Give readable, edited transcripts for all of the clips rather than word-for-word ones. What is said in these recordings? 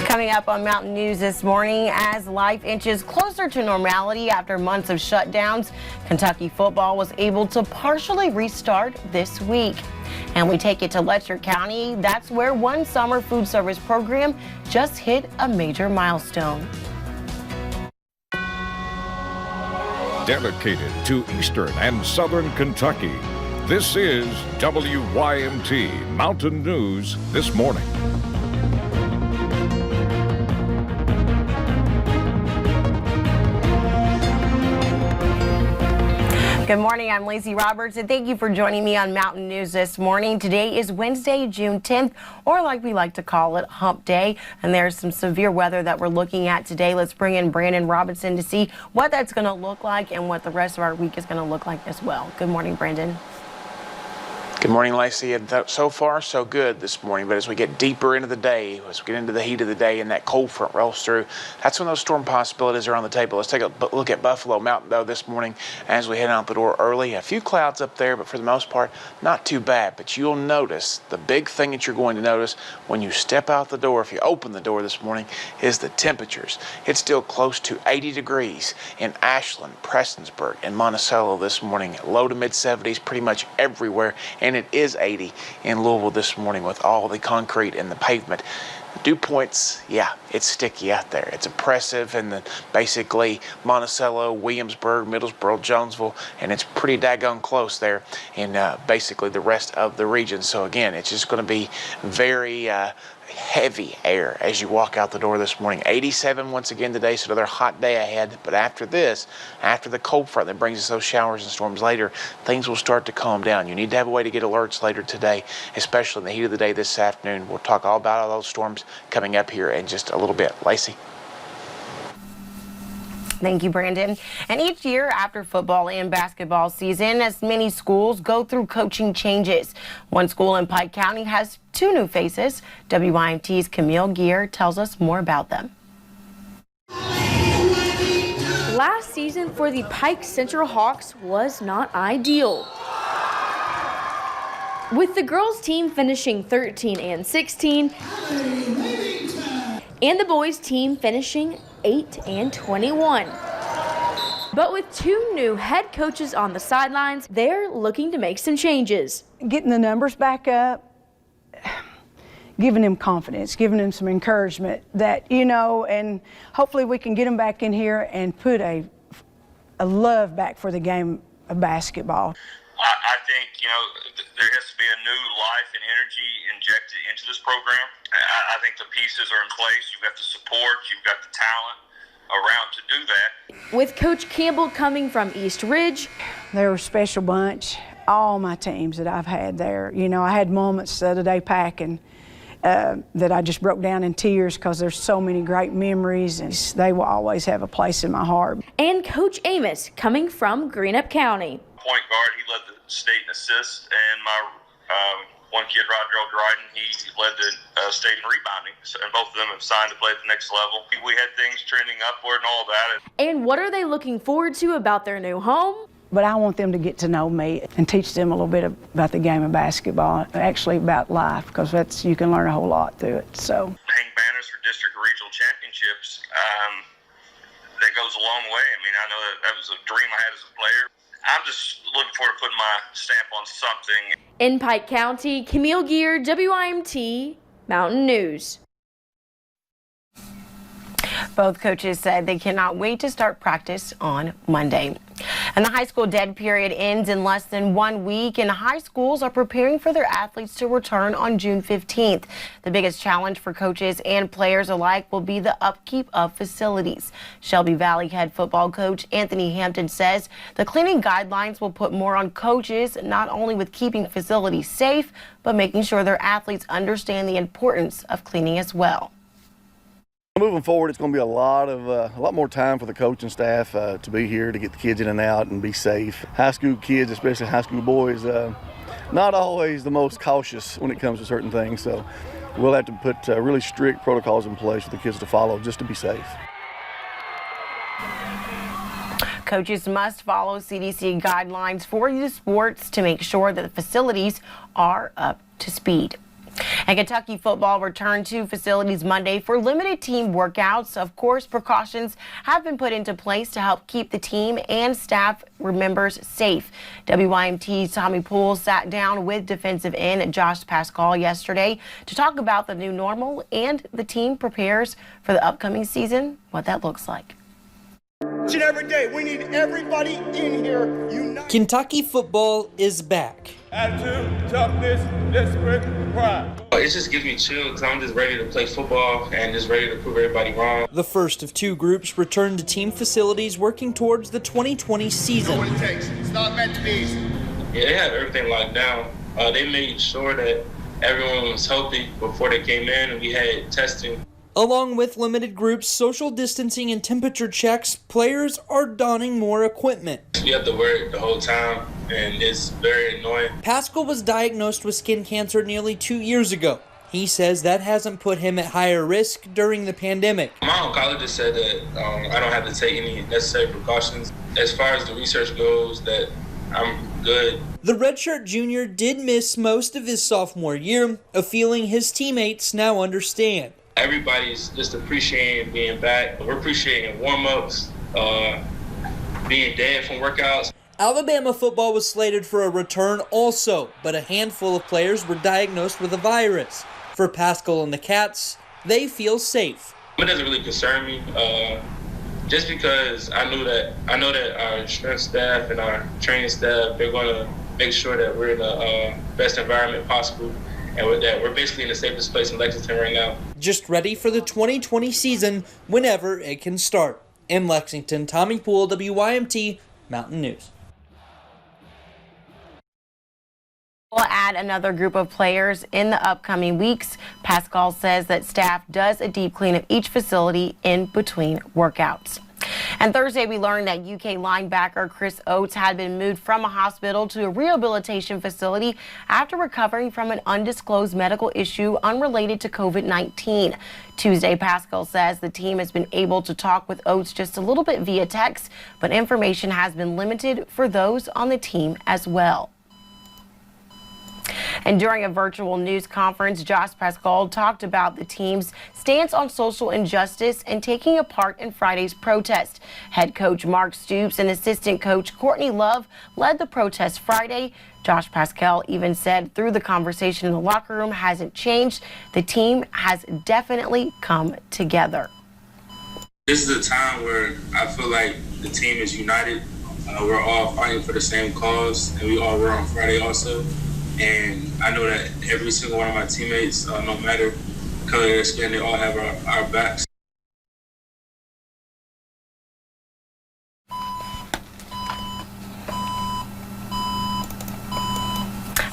Coming up on Mountain News this morning, as life inches closer to normality after months of shutdowns, Kentucky football was able to partially restart this week. And we take it to Letcher County. That's where one summer food service program just hit a major milestone. Dedicated to Eastern and Southern Kentucky, this is WYMT Mountain News this morning. Good morning, I'm Lacey Roberts, and thank you for joining me on Mountain News this morning. Today is Wednesday, June 10th, or like we like to call it, Hump Day. And there's some severe weather that we're looking at today. Let's bring in Brandon Robinson to see what that's going to look like and what the rest of our week is going to look like as well. Good morning, Brandon. Good morning, Lacey. So far, so good this morning, but as we get deeper into the day, as we get into the heat of the day and that cold front rolls through, that's when those storm possibilities are on the table. Let's take a look at Buffalo Mountain, though, this morning as we head out the door early. A few clouds up there, but for the most part, not too bad. But you'll notice, the big thing that you're going to notice when you step out the door, if you open the door this morning, is the temperatures. It's still close to 80 degrees in Ashland, Prestonsburg, and Monticello this morning. Low to mid 70s pretty much everywhere. And it is 80 in Louisville this morning with all the concrete and the pavement. Dew points, yeah, it's sticky out there. It's oppressive, and then basically Monticello, Williamsburg, Middlesboro, Jonesville, and it's pretty daggone close there in basically the rest of the region. So again, it's just going to be very heavy air as you walk out the door this morning. 87 once again today, so another hot day ahead. But after this, after the cold front that brings us those showers and storms later, things will start to calm down. You need to have a way to get alerts later today, especially in the heat of the day this afternoon. We'll talk all about all those storms coming up here in just a little bit. Lacey? Thank you, Brandon. And each year after football and basketball season, as many schools go through coaching changes. One school in Pike County has two new faces. WYMT's Camille Gear tells us more about them. Last season for the Pike Central Hawks was not ideal, with the girls team finishing 13-16 and the boys team finishing 8-21. But with two new head coaches on the sidelines, they're looking to make some changes. Getting the numbers back up, giving them confidence, giving them some encouragement that, you know, and hopefully we can get them back in here and put a love back for the game of basketball. I think, you know, there has to be a new life and energy injected into this program. I think the pieces are in place. You've got the support, you've got the talent around to do that. With Coach Campbell coming from East Ridge, They're a special bunch. All my teams that I've had there, you know, I had moments the other day packing that I just broke down in tears because there's so many great memories, and they will always have a place in my heart. and Coach Amos coming from Greenup County. Point guard, he led the state in assists, and my one kid, Rodrigo Dryden, he led the state in rebounding, and both of them have signed to play at the next level. We had things trending upward and all that. And what are they looking forward to about their new home? But I want them to get to know me and teach them a little bit about the game of basketball, actually about life, because you can learn a whole lot through it. So Hang banners for district or regional championships, that goes a long way. I mean, I know that was a dream I had as a player. I'm just looking forward to putting my stamp on something. In Pike County, Camille Gear, WYMT Mountain News. Both coaches said they cannot wait to start practice on Monday. And the high school dead period ends in less than 1 week, and high schools are preparing for their athletes to return on June 15th. The biggest challenge for coaches and players alike will be the upkeep of facilities. Shelby Valley head football coach Anthony Hampton says the cleaning guidelines will put more on coaches, not only with keeping facilities safe, but making sure their athletes understand the importance of cleaning as well. Moving forward, it's going to be a lot more time for the coaching staff to be here to get the kids in and out and be safe. High school kids, especially high school boys, not always the most cautious when it comes to certain things. So we'll have to put really strict protocols in place for the kids to follow just to be safe. Coaches must follow CDC guidelines for youth sports to make sure that the facilities are up to speed. And Kentucky football returned to facilities Monday for limited team workouts. Of course, precautions have been put into place to help keep the team and staff members safe. WYMT's Tommy Poole sat down with defensive end Josh Paschal yesterday to talk about the new normal and the team prepares for the upcoming season, what that looks like. Each and every day, we need everybody in here united. Kentucky football is back. Attitude, toughness, discipline, pride. It just gives me chill because I'm just ready to play football and just ready to prove everybody wrong. The first of two groups returned to team facilities working towards the 2020 season. What it takes. It's not meant to be easy. Yeah, they have everything locked down. They made sure that everyone was healthy before they came in, and we had testing. Along with limited groups, social distancing, and temperature checks, players are donning more equipment. You have to wear it the whole time, and it's very annoying. Paschal was diagnosed with skin cancer nearly 2 years ago. He says that hasn't put him at higher risk during the pandemic. My oncologist said that I don't have to take any necessary precautions. As far as the research goes, that I'm good. The redshirt junior did miss most of his sophomore year, a feeling his teammates now understand. Everybody's just appreciating being back. We're appreciating warm-ups, being dead from workouts. Alabama football was slated for a return also, but a handful of players were diagnosed with a virus. For Paschal and the Cats, they feel safe. It doesn't really concern me, just because I know that our strength staff and our training staff, they're going to make sure that we're in the best environment possible, and that we're basically in the safest place in Lexington right now. Just ready for the 2020 season whenever it can start. In Lexington, Tommy Poole, WYMT Mountain News. We'll add another group of players in the upcoming weeks. Paschal says that staff does a deep clean of each facility in between workouts. And Thursday, we learned that UK linebacker Chris Oates had been moved from a hospital to a rehabilitation facility after recovering from an undisclosed medical issue unrelated to COVID-19. Tuesday, Paschal says the team has been able to talk with Oates just a little bit via text, but information has been limited for those on the team as well. And during a virtual news conference, Josh Paschal talked about the team's stance on social injustice and taking a part in Friday's protest. Head coach Mark Stoops and assistant coach Courtney Love led the protest Friday. Josh Paschal even said through the conversation in the locker room hasn't changed. The team has definitely come together. This is a time where I feel like the team is united. We're all fighting for the same cause, and we all were on Friday also. And I know that every single one of my teammates, no matter color of their skin, they all have our backs.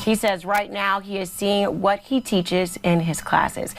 He says right now he is seeing what he teaches in his classes.